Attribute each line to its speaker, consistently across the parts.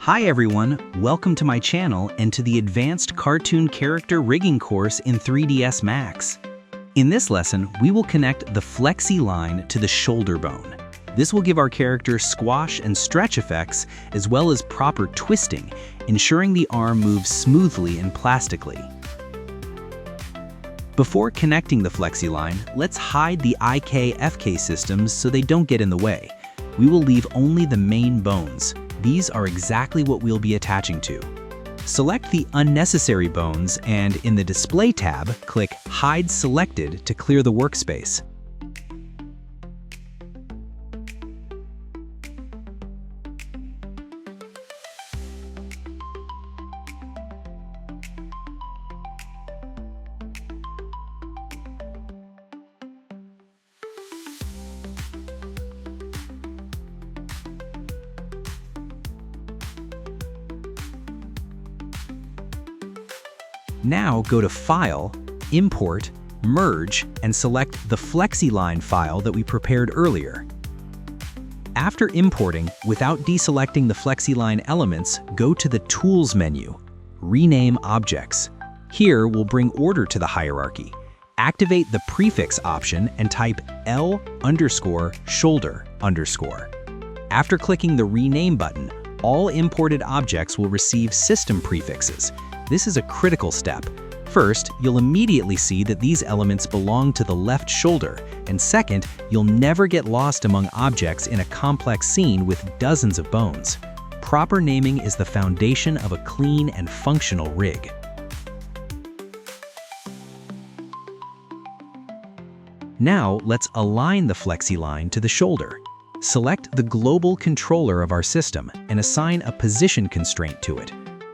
Speaker 1: Hi everyone, welcome to my channel and to the Advanced Cartoon Character Rigging course in 3ds Max. In this lesson, we will connect the Flexi-Line to the shoulder bone. This will give our character squash and stretch effects as well as proper twisting, ensuring the arm moves smoothly and plastically. Before connecting the Flexi-Line, let's hide the IK-FK systems so they don't get in the way. We will leave only the main bones. These are exactly what we'll be attaching to. Select the unnecessary bones and in the Display tab, click Hide Selected to clear the workspace. Now go to File, Import, Merge, and select the Flexi-Line file that we prepared earlier. After importing, without deselecting the Flexi-Line elements, go to the Tools menu, Rename Objects. Here we'll bring order to the hierarchy. Activate the prefix option and type L_shoulder_. After clicking the Rename button, all imported objects will receive system prefixes. This is a critical step. First, you'll immediately see that these elements belong to the left shoulder, and second, you'll never get lost among objects in a complex scene with dozens of bones. Proper naming is the foundation of a clean and functional rig. Now, let's align the Flexi-Line to the shoulder. Select the global controller of our system and assign a position constraint to it.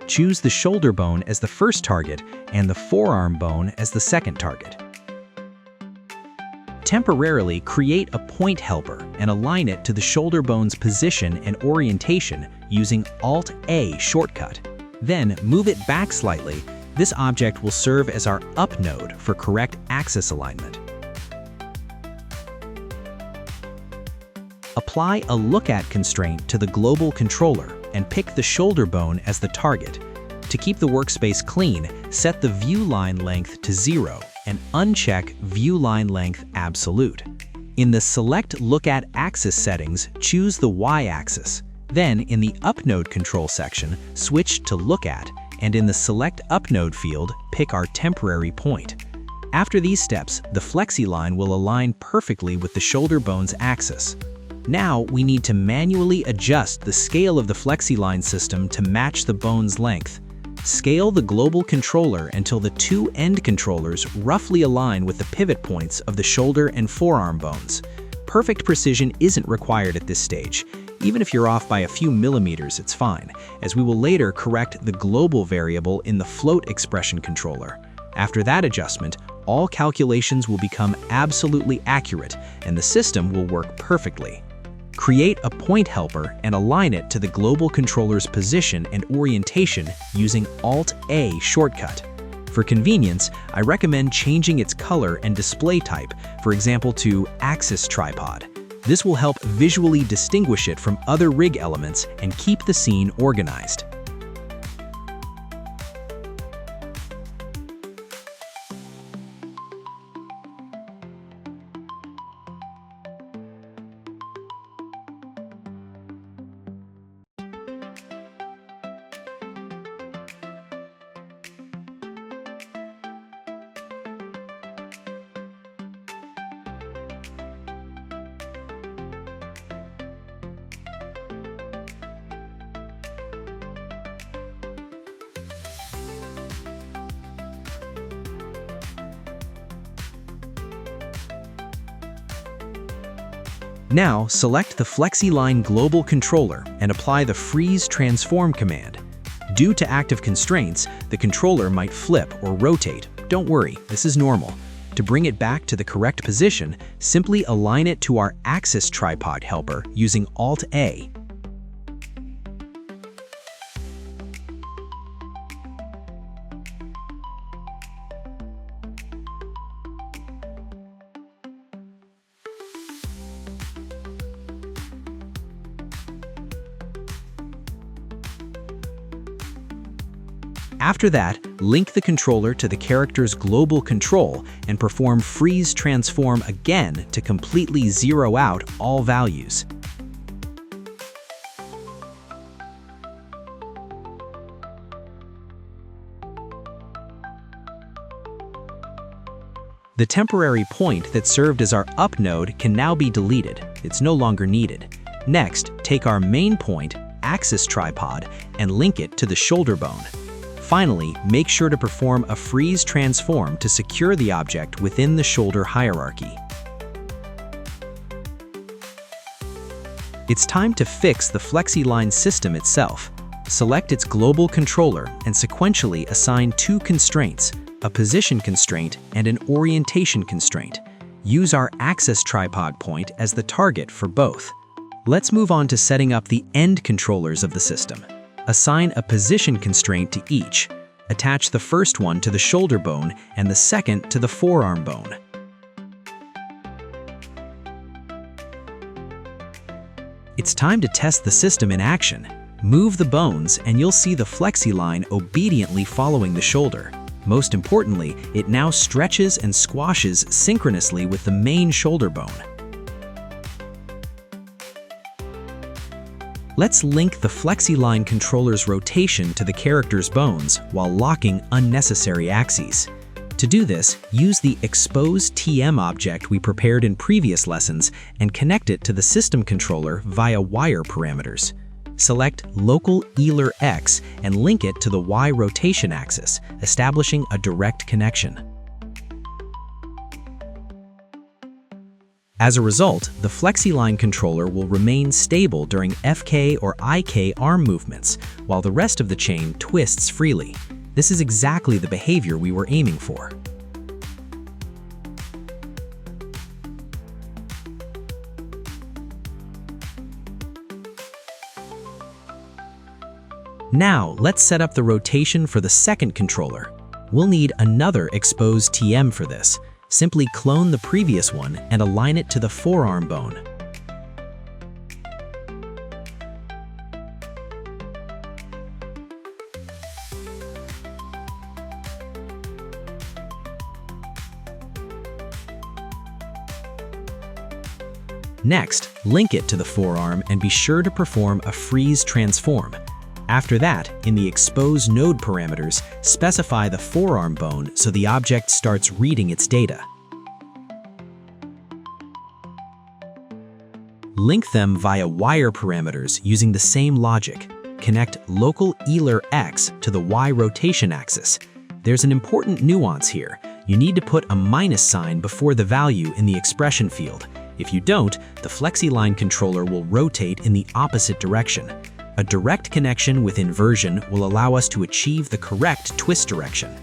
Speaker 1: Choose the shoulder bone as the first target and the forearm bone as the second target. Temporarily create a point helper and align it to the shoulder bone's position and orientation using Alt-A shortcut. Then move it back slightly. This object will serve as our up node for correct axis alignment. Apply a LookAt constraint to the global controller and pick the shoulder bone as the target. To keep the workspace clean, set the view line length to 0 and uncheck view line length absolute. In the Select LookAt Axis settings, choose the Y-axis. Then, in the Up Node control section, switch to LookAt, and in the Select Up Node field, pick our temporary point. After these steps, the Flexi-Line will align perfectly with the shoulder bone's axis. Now, we need to manually adjust the scale of the Flexi-Line system to match the bone's length. Scale the global controller until the two end controllers roughly align with the pivot points of the shoulder and forearm bones. Perfect precision isn't required at this stage. Even if you're off by a few millimeters, it's fine, as we will later correct the global variable in the float expression controller. After that adjustment, all calculations will become absolutely accurate and the system will work perfectly. Create a point helper and align it to the global controller's position and orientation using Alt-A shortcut. For convenience, I recommend changing its color and display type, for example to Axis Tripod. This will help visually distinguish it from other rig elements and keep the scene organized. Now, select the Flexi-Line global controller and apply the Freeze Transform command. Due to active constraints, the controller might flip or rotate. Don't worry, this is normal. To bring it back to the correct position, simply align it to our Axis Tripod helper using Alt-A. After that, link the controller to the character's global control and perform freeze transform again to completely zero out all values. The temporary point that served as our up node can now be deleted. It's no longer needed. Next, take our main point, axis tripod, and link it to the shoulder bone. Finally, make sure to perform a freeze transform to secure the object within the shoulder hierarchy. It's time to fix the Flexi-Line system itself. Select its global controller and sequentially assign two constraints, a position constraint and an orientation constraint. Use our axis tripod point as the target for both. Let's move on to setting up the end controllers of the system. Assign a position constraint to each. Attach the first one to the shoulder bone and the second to the forearm bone. It's time to test the system in action. Move the bones and you'll see the Flexi-Line obediently following the shoulder. Most importantly, it now stretches and squashes synchronously with the main shoulder bone. Let's link the Flexi-Line controller's rotation to the character's bones while locking unnecessary axes. To do this, use the ExposeTM object we prepared in previous lessons and connect it to the system controller via wire parameters. Select Local Ealer X and link it to the Y rotation axis, establishing a direct connection. As a result, the Flexi-Line controller will remain stable during FK or IK arm movements, while the rest of the chain twists freely. This is exactly the behavior we were aiming for. Now, let's set up the rotation for the second controller. We'll need another ExposeTM for this. Simply clone the previous one and align it to the forearm bone. Next, link it to the forearm and be sure to perform a freeze transform. After that, in the Expose Node parameters, specify the forearm bone so the object starts reading its data. Link them via wire parameters using the same logic. Connect Local Ealer X to the Y rotation axis. There's an important nuance here. You need to put a minus sign before the value in the expression field. If you don't, the Flexi-Line controller will rotate in the opposite direction. A direct connection with inversion will allow us to achieve the correct twist direction.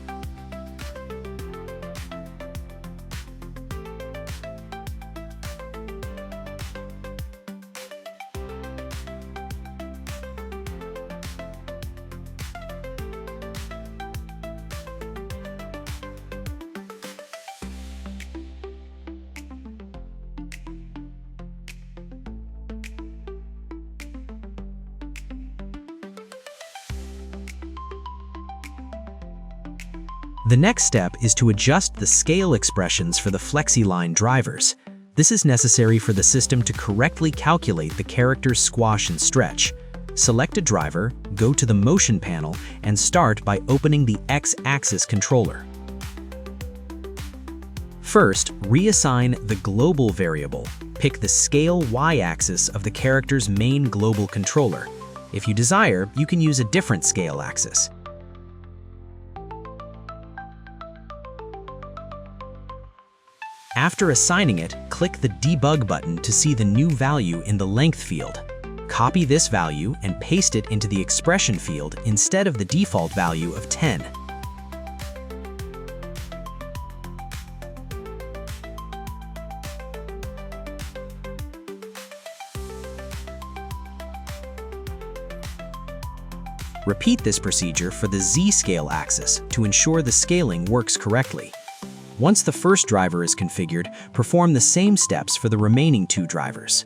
Speaker 1: The next step is to adjust the scale expressions for the Flexi-Line drivers. This is necessary for the system to correctly calculate the character's squash and stretch. Select a driver, go to the Motion panel, and start by opening the X-axis controller. First, reassign the global variable. Pick the scale Y-axis of the character's main global controller. If you desire, you can use a different scale axis. After assigning it, click the Debug button to see the new value in the length field. Copy this value and paste it into the expression field instead of the default value of 10. Repeat this procedure for the Z-scale axis to ensure the scaling works correctly. Once the first driver is configured, perform the same steps for the remaining two drivers.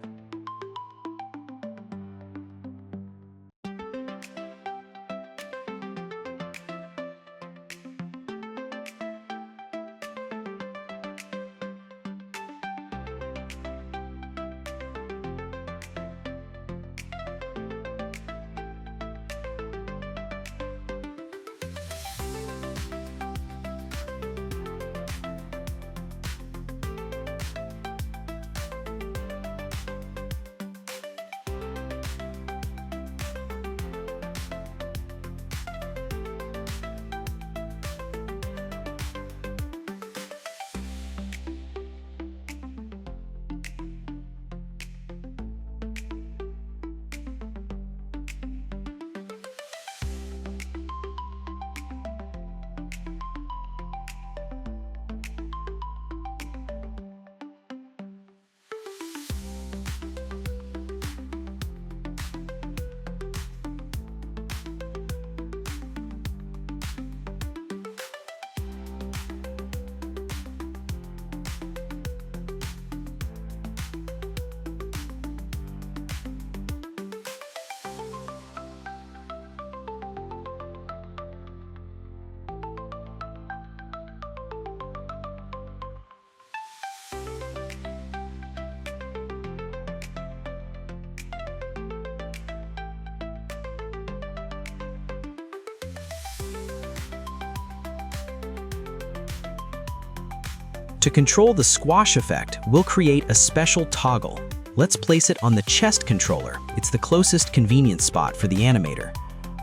Speaker 1: To control the squash effect, we'll create a special toggle. Let's place it on the chest controller. It's the closest convenient spot for the animator.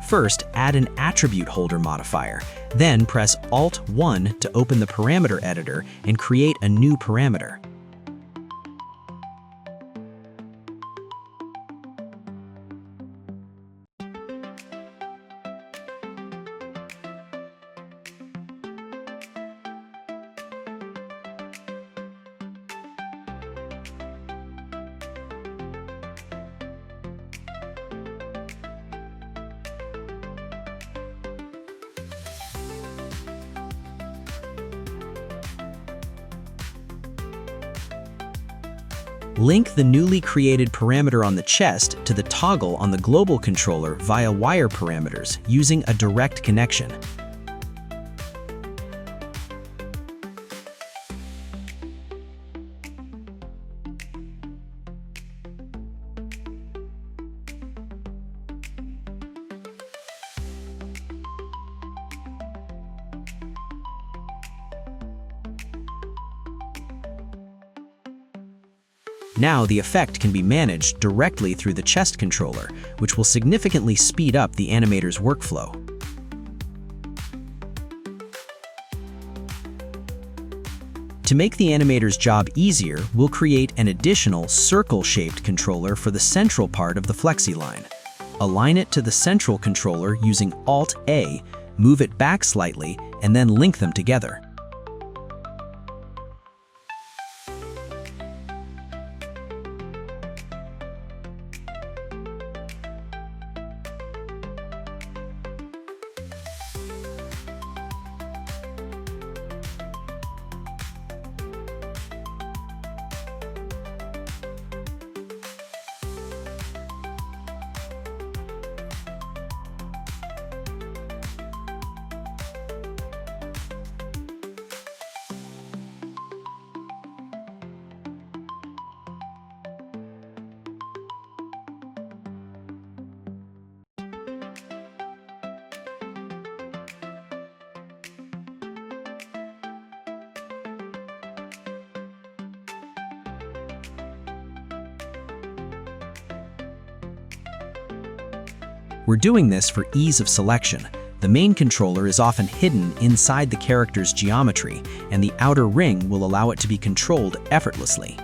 Speaker 1: First, add an attribute holder modifier. Then press Alt-1 to open the parameter editor and create a new parameter. Link the newly created parameter on the chest to the toggle on the global controller via wire parameters using a direct connection. Now the effect can be managed directly through the chest controller, which will significantly speed up the animator's workflow. To make the animator's job easier, we'll create an additional circle-shaped controller for the central part of the Flexi-Line. Align it to the central controller using Alt-A, move it back slightly, and then link them together. We're doing this for ease of selection. The main controller is often hidden inside the character's geometry, and the outer ring will allow it to be controlled effortlessly.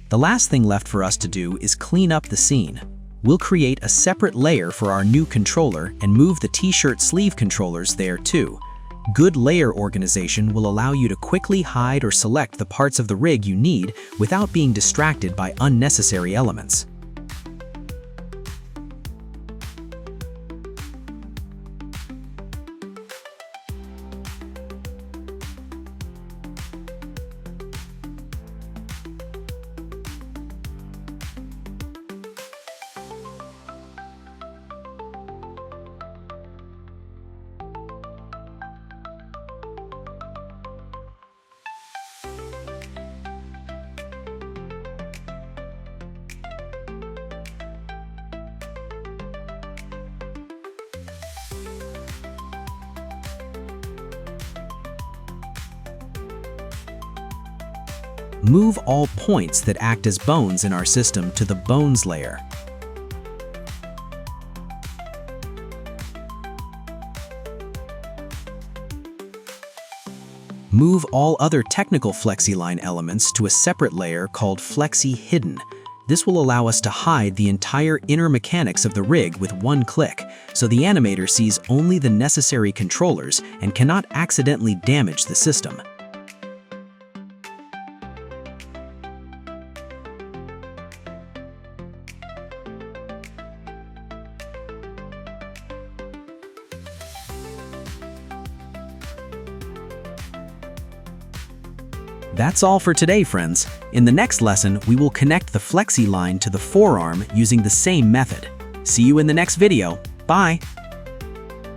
Speaker 1: The last thing left for us to do is clean up the scene. We'll create a separate layer for our new controller and move the t-shirt sleeve controllers there too. Good layer organization will allow you to quickly hide or select the parts of the rig you need without being distracted by unnecessary elements. Move all points that act as bones in our system to the bones layer. Move all other technical Flexi-Line elements to a separate layer called Flexi Hidden. This will allow us to hide the entire inner mechanics of the rig with one click, so the animator sees only the necessary controllers and cannot accidentally damage the system. That's all for today, friends. In the next lesson, we will connect the Flexi-Line to the forearm using the same method. See you in the next video. Bye!